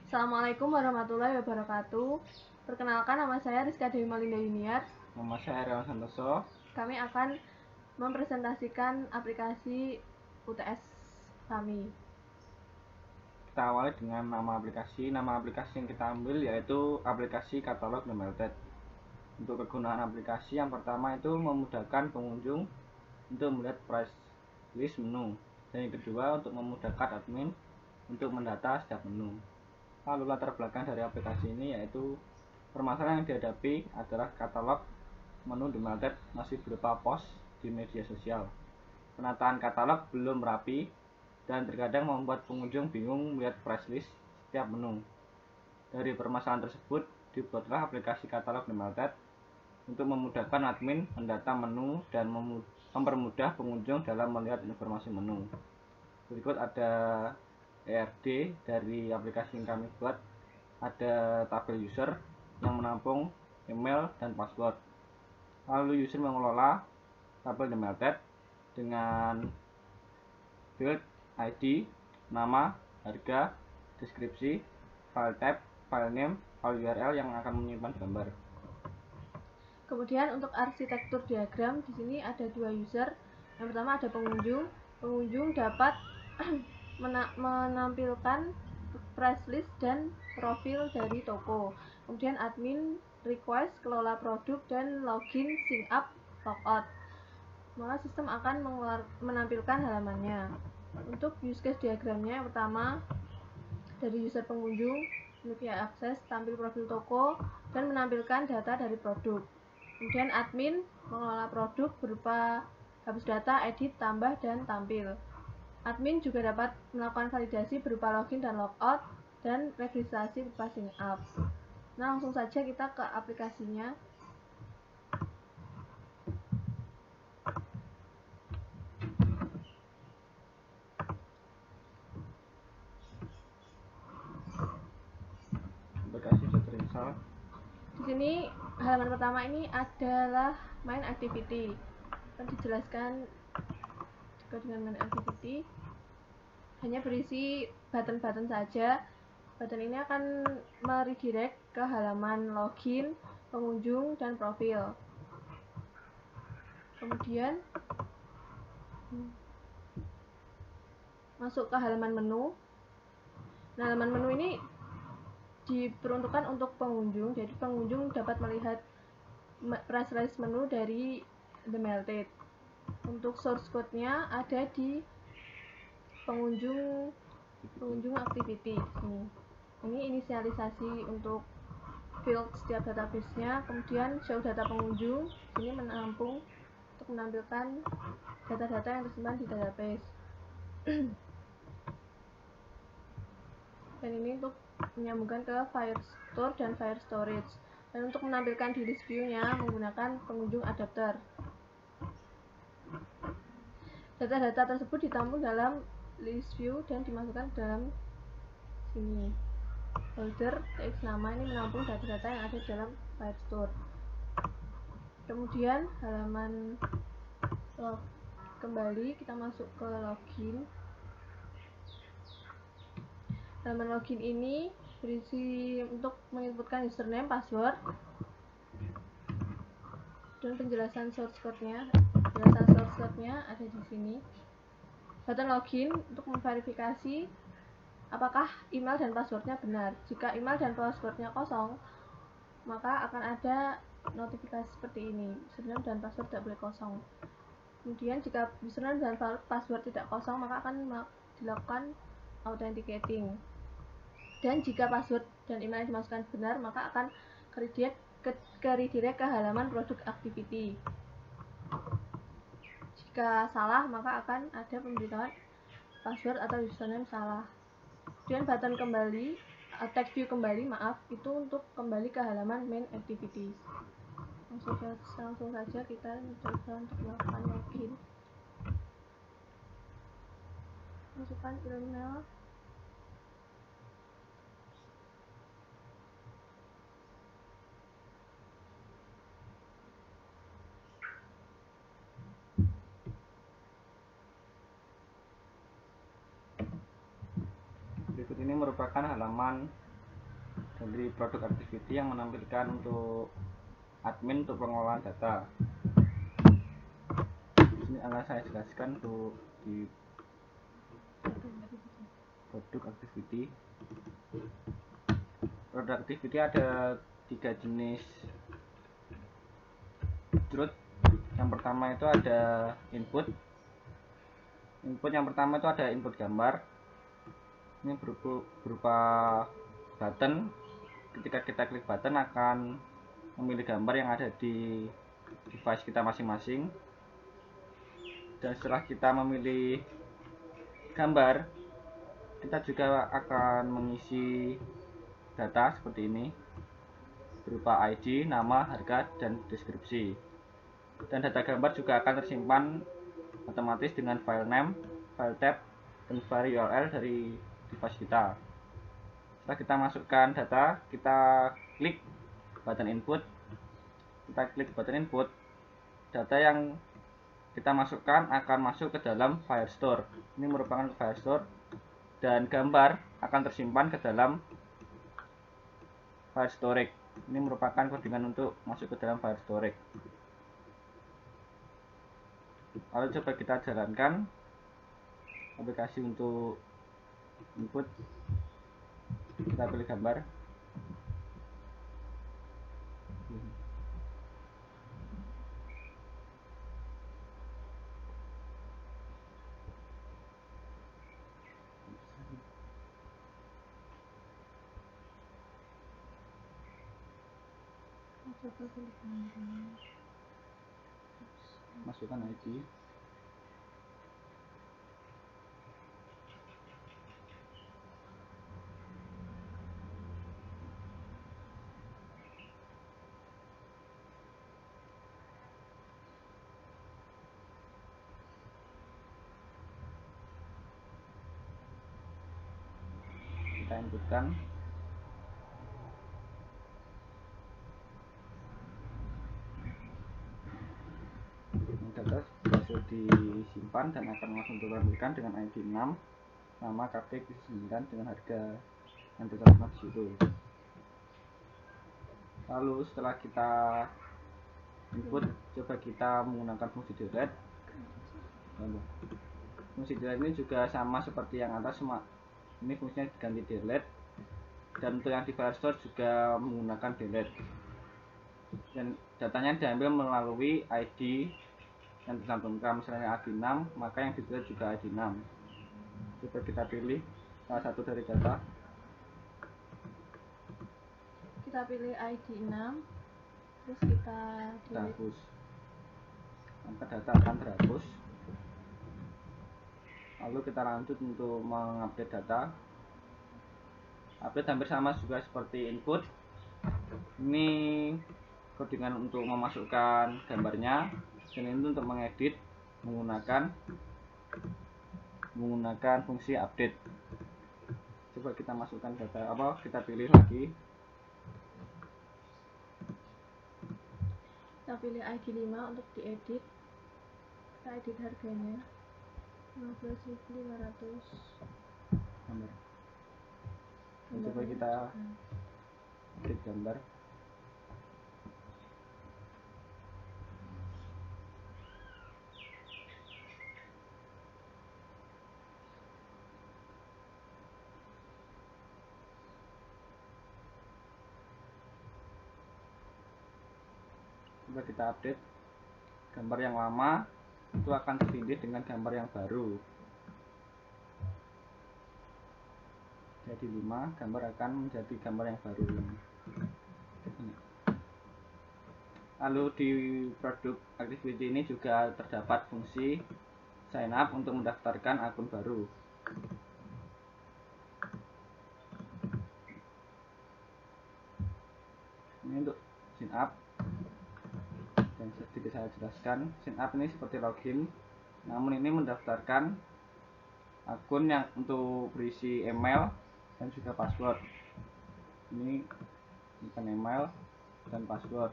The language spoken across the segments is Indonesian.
Assalamualaikum warahmatullahi wabarakatuh. Perkenalkan, nama saya Rizka Dewi Malinda Yuniar. Nama saya Rian Santoso. Kami akan mempresentasikan aplikasi UTS kami. Kita awali dengan nama aplikasi. Nama aplikasi yang kita ambil yaitu aplikasi katalog The Melted. Untuk kegunaan aplikasi yang pertama itu memudahkan pengunjung untuk melihat price list menu. Dan yang kedua untuk memudahkan admin untuk mendata setiap menu. Lalu latar belakang dari aplikasi ini yaitu permasalahan yang dihadapi adalah katalog menu The Melted masih berupa post di media sosial. Penataan katalog belum rapi dan terkadang membuat pengunjung bingung melihat price list setiap menu. Dari permasalahan tersebut, dibuatlah aplikasi katalog The Melted untuk memudahkan admin mendata menu dan mempermudah pengunjung dalam melihat informasi menu. Berikut ada ERD dari aplikasi yang kami buat. Ada tabel user yang menampung email dan password. Lalu user mengelola tabel The Melted dengan field ID, nama, harga, deskripsi, file type, file name, file URL yang akan menyimpan gambar. Kemudian untuk arsitektur diagram, di sini ada dua user. Yang pertama ada pengunjung. Pengunjung dapat menampilkan price list dan profil dari toko. Kemudian admin request, kelola produk, dan login, sign up, logout. Maka sistem akan menampilkan halamannya. Untuk use case diagramnya, yang pertama dari user pengunjung, media akses, tampil profil toko, dan menampilkan data dari produk. Kemudian admin mengelola produk berupa hapus data, edit, tambah, dan tampil. Admin juga dapat melakukan validasi berupa login dan logout, dan registrasi berupa sign up. Nah, langsung saja kita ke aplikasinya. Aplikasi sudah terinstall. Di sini halaman pertama ini adalah main activity. Akan dijelaskan juga dengan main activity. Hanya berisi button-button saja. Button ini akan meredirect ke halaman login, pengunjung, dan profil. Kemudian masuk ke halaman menu. Nah, halaman menu ini diperuntukkan untuk pengunjung, jadi pengunjung dapat melihat price list menu dari The Melted. Untuk source code-nya ada di pengunjung activity. Ini inisialisasi untuk field setiap database-nya. Kemudian show data pengunjung, ini menampung untuk menampilkan data-data yang tersimpan di database. Dan ini untuk menyambungkan ke Firestore dan Fire Storage. Dan untuk menampilkan di list view-nya menggunakan pengunjung adapter. Data-data tersebut ditampung dalam list view dan dimasukkan ke dalam sini. Folder teks nama ini menampung data-data yang ada dalam Firestore. Kemudian halaman kembali, kita masuk ke login. Halaman login ini berisi untuk menginputkan username, password, dan penjelasan source code-nya. Penjelasan source code-nya ada di sini. Button login untuk memverifikasi apakah email dan passwordnya benar. Jika email dan passwordnya kosong, maka akan ada notifikasi seperti ini: username dan password tidak boleh kosong. Kemudian jika username dan password tidak kosong, maka akan dilakukan authenticating. Dan jika password dan email yang dimasukkan benar, maka akan redirect ke halaman produk activity. Jika salah, maka akan ada pemberitahuan password atau username salah. Kemudian button kembali, text view kembali, itu untuk kembali ke halaman main activity. Langsung saja kita mencoba untuk melakukan login. Masukkan email. Berikut ini merupakan halaman dari produk activity yang menampilkan untuk admin untuk pengelolaan data. Ini akan saya jelaskan untuk di produk activity. Produk activity ada 3 jenis strut. Yang pertama itu ada input. Input yang pertama itu ada input gambar. Ini berupa button. Ketika kita klik button akan memilih gambar yang ada di device kita masing-masing. Dan setelah kita memilih gambar, kita juga akan mengisi data seperti ini berupa ID, nama, harga, dan deskripsi. Dan data gambar juga akan tersimpan otomatis dengan file name, file tab, dan file URL dari device kita. Setelah kita masukkan data, kita klik button input. Data yang kita masukkan akan masuk ke dalam Firestore. Ini merupakan Firestore, dan gambar akan tersimpan ke dalam file storage. Ini merupakan codingan untuk masuk ke dalam file storage. Lalu coba kita jalankan aplikasi untuk input. Kita pilih gambar. Masukkan ID. Kita inputkan. Data berhasil disimpan dan akan langsung ditampilkan dengan ID 6, nama, KTP 9, dengan harga yang ditetapkan di situ. Lalu setelah kita input, coba kita menggunakan fungsi delete. Fungsi delete ini juga sama seperti yang atas, ini fungsinya diganti delete, dan untuk yang di Firestore juga menggunakan delete. Dan datanya diambil melalui ID yang dicantumkan, misalnya ID 6, maka yang di-delete juga ID 6. Coba kita pilih salah satu dari data. Kita pilih ID 6, terus kita hapus, maka data akan terhapus. Lalu kita lanjut untuk mengupdate data. Update hampir sama juga seperti input. Ini codingan untuk memasukkan gambarnya, dan ini untuk mengedit menggunakan fungsi update. Coba kita masukkan data kita pilih lagi. Kita pilih ID 5 untuk diedit. Kita edit harganya 15.500. Coba kita edit gambar. Coba kita update. Gambar yang lama itu akan tertindih dengan gambar yang baru. Jadi 5, gambar akan menjadi gambar yang baru. Lalu di produk activity ini juga terdapat fungsi sign up untuk mendaftarkan akun baru. Ini untuk sign up, dan sedikit saya jelaskan. Sign up ini seperti login, namun ini mendaftarkan akun yang untuk berisi email dan juga password. Ini bukan email dan password.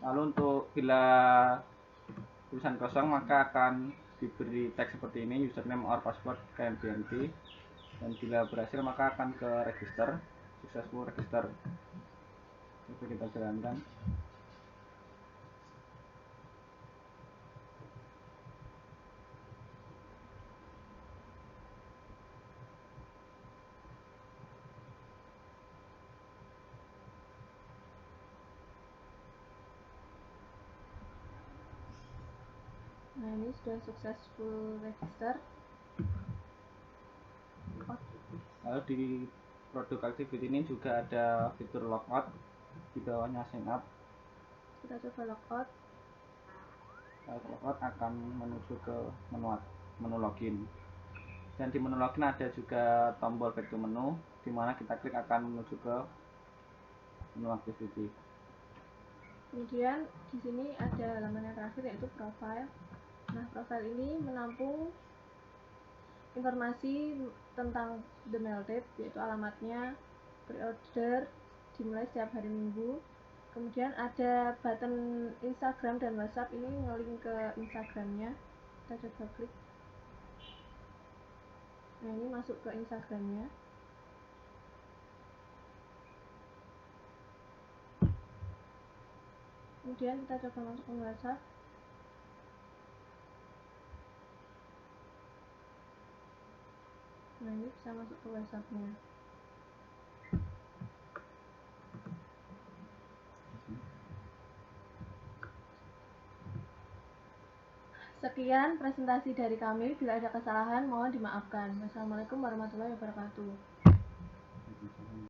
Lalu untuk bila tulisan kosong, maka akan diberi teks seperti ini, username or password KMBNP, dan bila berhasil maka akan ke register. successful register. Coba kita jalankan. Nah, ini sudah successful register. Lalu di produk activity ini juga ada fitur logout, di bawahnya sign up. Kita coba logout. Logout akan menuju ke menu login, dan di menu login ada juga tombol back to menu, di mana kita klik akan menuju ke menu activity. Kemudian di sini ada halaman yang terakhir yaitu profile. Nah, profile ini menampung informasi tentang the mail date, yaitu alamatnya, pre-order dimulai setiap hari Minggu. Kemudian ada button Instagram dan WhatsApp, ini ngelink ke Instagramnya. Kita coba klik. Nah, ini masuk ke Instagramnya. Kemudian kita coba masuk ke WhatsApp. Nah, ini bisa masuk ke WhatsApp-nya. Sekian presentasi dari kami. Bila ada kesalahan, mohon dimaafkan. Wassalamualaikum warahmatullahi wabarakatuh.